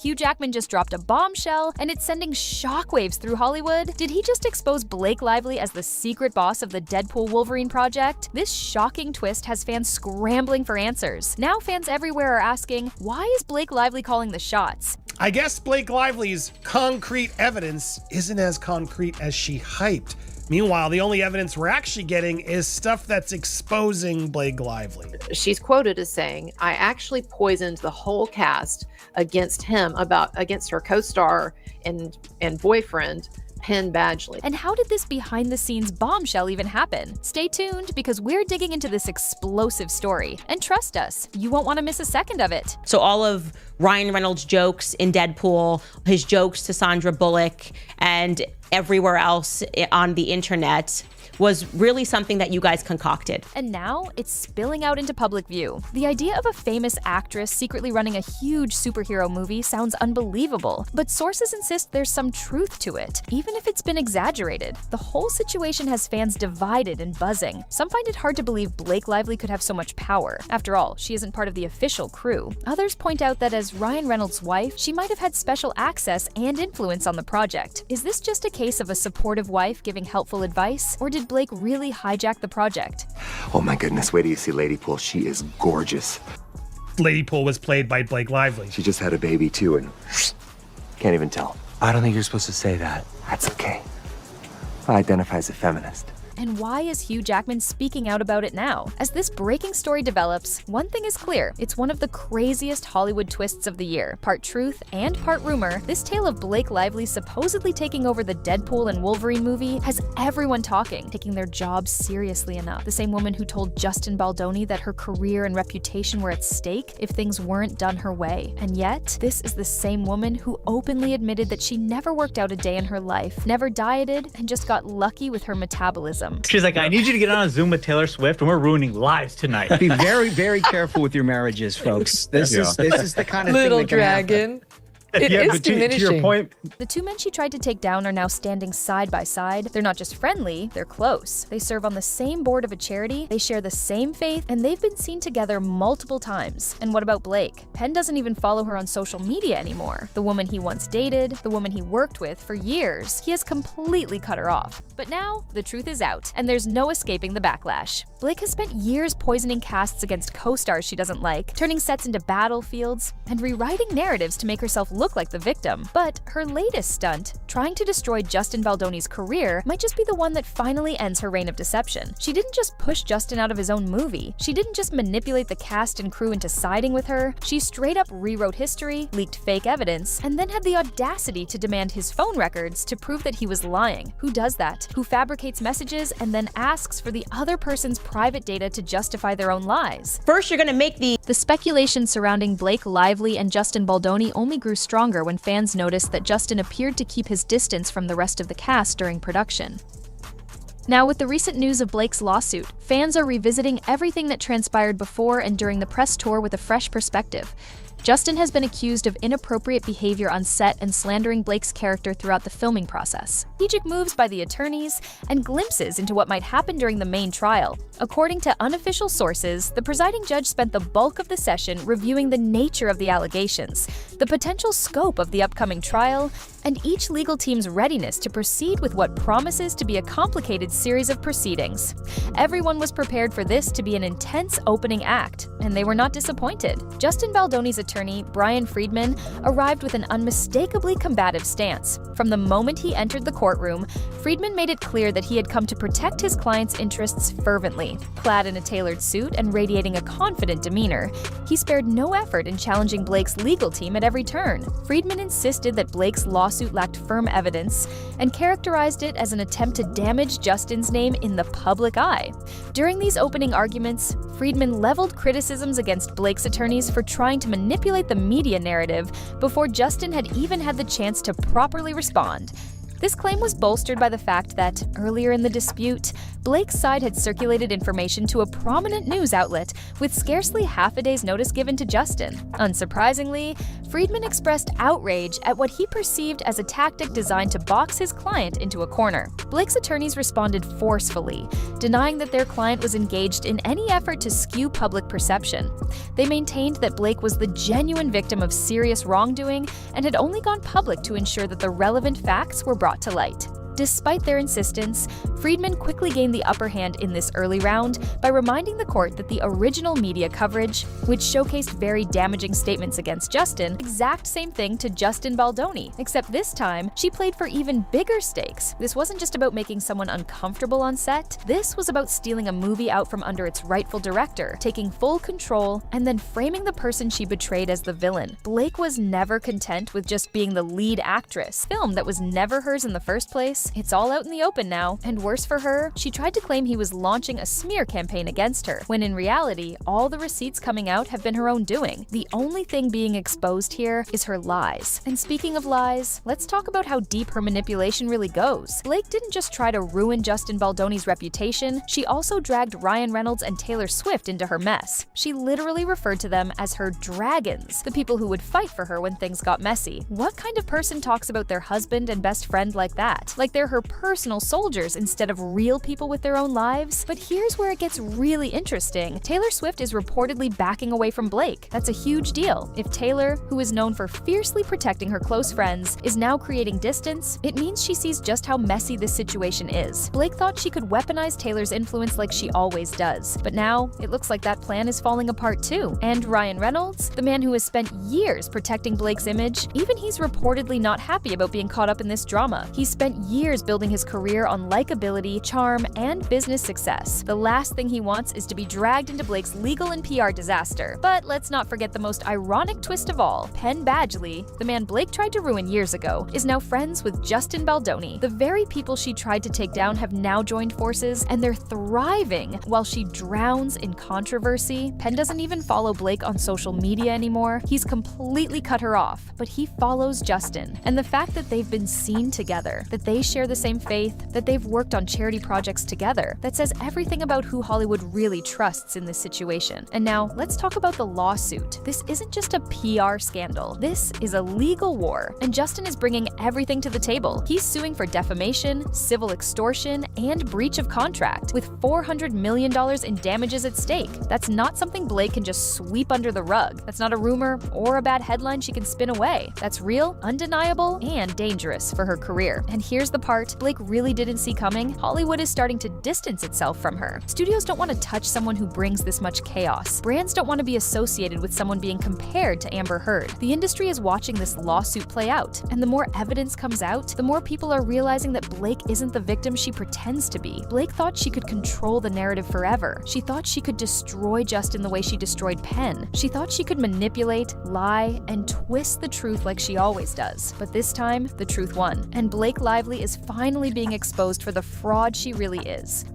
Hugh Jackman just dropped a bombshell, and it's sending shockwaves through Hollywood. Did he just expose Blake Lively as the secret boss of the Deadpool Wolverine project? This shocking twist has fans scrambling for answers. Now fans everywhere are asking, why is Blake Lively calling the shots? I guess Blake Lively's concrete evidence isn't as concrete as she hyped. Meanwhile, the only evidence we're actually getting is stuff that's exposing Blake Lively. She's quoted as saying, "I actually poisoned the whole cast against her co-star and boyfriend, Penn Badgley." And how did this behind-the-scenes bombshell even happen? Stay tuned, because we're digging into this explosive story. And trust us, you won't want to miss a second of it. So all of Ryan Reynolds' jokes in Deadpool, his jokes to Sandra Bullock, and everywhere else on the internet was really something that you guys concocted. And now it's spilling out into public view. The idea of a famous actress secretly running a huge superhero movie sounds unbelievable, but sources insist there's some truth to it, even if it's been exaggerated. The whole situation has fans divided and buzzing. Some find it hard to believe Blake Lively could have so much power. After all, she isn't part of the official crew. Others point out that as Ryan Reynolds' wife, she might have had special access and influence on the project. Is this just a case of a supportive wife giving helpful advice, or did Blake really hijack the project? Oh my goodness, wait till you see Lady Pool. She is gorgeous. Lady Pool was played by Blake Lively. She just had a baby too, and can't even tell. I don't think you're supposed to say that. That's okay. I identify as a feminist. And why is Hugh Jackman speaking out about it now? As this breaking story develops, one thing is clear. It's one of the craziest Hollywood twists of the year. Part truth and part rumor, this tale of Blake Lively supposedly taking over the Deadpool and Wolverine movie has everyone talking, taking their jobs seriously enough. The same woman who told Justin Baldoni that her career and reputation were at stake if things weren't done her way. And yet, this is the same woman who openly admitted that she never worked out a day in her life, never dieted, and just got lucky with her metabolism. She's like, I need you to get on a Zoom with Taylor Swift, and we're ruining lives tonight. Be very, very careful with your marriages, folks. This is the kind of Little thing that can dragon. happen. It Yeah, is but to diminishing. your point, The two men she tried to take down are now standing side by side. They're not just friendly, they're close. They serve on the same board of a charity, they share the same faith, and they've been seen together multiple times. And what about Blake? Penn doesn't even follow her on social media anymore. The woman he once dated, the woman he worked with for years, he has completely cut her off. But now, the truth is out, and there's no escaping the backlash. Blake has spent years poisoning casts against co-stars she doesn't like, turning sets into battlefields, and rewriting narratives to make herself look like the victim. But her latest stunt, trying to destroy Justin Baldoni's career, might just be the one that finally ends her reign of deception. She didn't just push Justin out of his own movie. She didn't just manipulate the cast and crew into siding with her. She straight up rewrote history, leaked fake evidence, and then had the audacity to demand his phone records to prove that he was lying. Who does that? Who fabricates messages and then asks for the other person's private data to justify their own lies? First, you're gonna make the speculation surrounding Blake Lively and Justin Baldoni only grew stronger when fans noticed that Justin appeared to keep his distance from the rest of the cast during production. Now, with the recent news of Blake's lawsuit, fans are revisiting everything that transpired before and during the press tour with a fresh perspective. Justin has been accused of inappropriate behavior on set and slandering Blake's character throughout the filming process. Strategic moves by the attorneys, and glimpses into what might happen during the main trial. According to unofficial sources, the presiding judge spent the bulk of the session reviewing the nature of the allegations, the potential scope of the upcoming trial, and each legal team's readiness to proceed with what promises to be a complicated series of proceedings. Everyone was prepared for this to be an intense opening act, and they were not disappointed. Justin Baldoni's attorney, Brian Friedman, arrived with an unmistakably combative stance. From the moment he entered the courtroom, Friedman made it clear that he had come to protect his client's interests fervently. Clad in a tailored suit and radiating a confident demeanor, he spared no effort in challenging Blake's legal team at every turn. Friedman insisted that Blake's lawsuit lacked firm evidence and characterized it as an attempt to damage Justin's name in the public eye. During these opening arguments, Friedman leveled criticisms against Blake's attorneys for trying to manipulate the media narrative before Justin had even had the chance to properly respond. This claim was bolstered by the fact that, earlier in the dispute, Blake's side had circulated information to a prominent news outlet with scarcely half a day's notice given to Justin. Unsurprisingly, Friedman expressed outrage at what he perceived as a tactic designed to box his client into a corner. Blake's attorneys responded forcefully, denying that their client was engaged in any effort to skew public perception. They maintained that Blake was the genuine victim of serious wrongdoing and had only gone public to ensure that the relevant facts were brought to light. Despite their insistence, Friedman quickly gained the upper hand in this early round by reminding the court that the original media coverage, which showcased very damaging statements against Justin, exact same thing to Justin Baldoni, except this time, she played for even bigger stakes. This wasn't just about making someone uncomfortable on set, this was about stealing a movie out from under its rightful director, taking full control, and then framing the person she betrayed as the villain. Blake was never content with just being the lead actress, film that was never hers in the first place. It's all out in the open now, and worse for her, she tried to claim he was launching a smear campaign against her, when in reality, all the receipts coming out have been her own doing. The only thing being exposed here is her lies. And speaking of lies, let's talk about how deep her manipulation really goes. Blake didn't just try to ruin Justin Baldoni's reputation, she also dragged Ryan Reynolds and Taylor Swift into her mess. She literally referred to them as her dragons, the people who would fight for her when things got messy. What kind of person talks about their husband and best friend like that? Like they're her personal soldiers instead of real people with their own lives? But here's where it gets really interesting. Taylor Swift is reportedly backing away from Blake. That's a huge deal. If Taylor, who is known for fiercely protecting her close friends, is now creating distance, it means she sees just how messy this situation is. Blake thought she could weaponize Taylor's influence like she always does. But now, it looks like that plan is falling apart too. And Ryan Reynolds, the man who has spent years protecting Blake's image, even he's reportedly not happy about being caught up in this drama. He's spent years building his career on likability, charm, and business success. The last thing he wants is to be dragged into Blake's legal and PR disaster. But let's not forget the most ironic twist of all. Penn Badgley, the man Blake tried to ruin years ago, is now friends with Justin Baldoni. The very people she tried to take down have now joined forces, and they're thriving while she drowns in controversy. Penn doesn't even follow Blake on social media anymore. He's completely cut her off, but he follows Justin. And the fact that they've been seen together, that they share the same faith, that they've worked on charity projects together, that says everything about who Hollywood really trusts in this situation. And now, let's talk about the lawsuit. This isn't just a PR scandal. This is a legal war, and Justin is bringing everything to the table. He's suing for defamation, civil extortion, and breach of contract, with $400 million in damages at stake. That's not something Blake can just sweep under the rug. That's not a rumor or a bad headline she can spin away. That's real, undeniable, and dangerous for her career. And here's the part Blake really didn't see coming. Hollywood is starting to distance itself from her. Studios don't want to touch someone who brings this much chaos. Brands don't want to be associated with someone being compared to Amber Heard. The industry is watching this lawsuit play out, and the more evidence comes out, the more people are realizing that Blake isn't the victim she pretends to be. Blake thought she could control the narrative forever. She thought she could destroy Justin the way she destroyed Penn. She thought she could manipulate, lie, and twist the truth like she always does. But this time, the truth won, and Blake Lively is finally being exposed for the fraud she really is.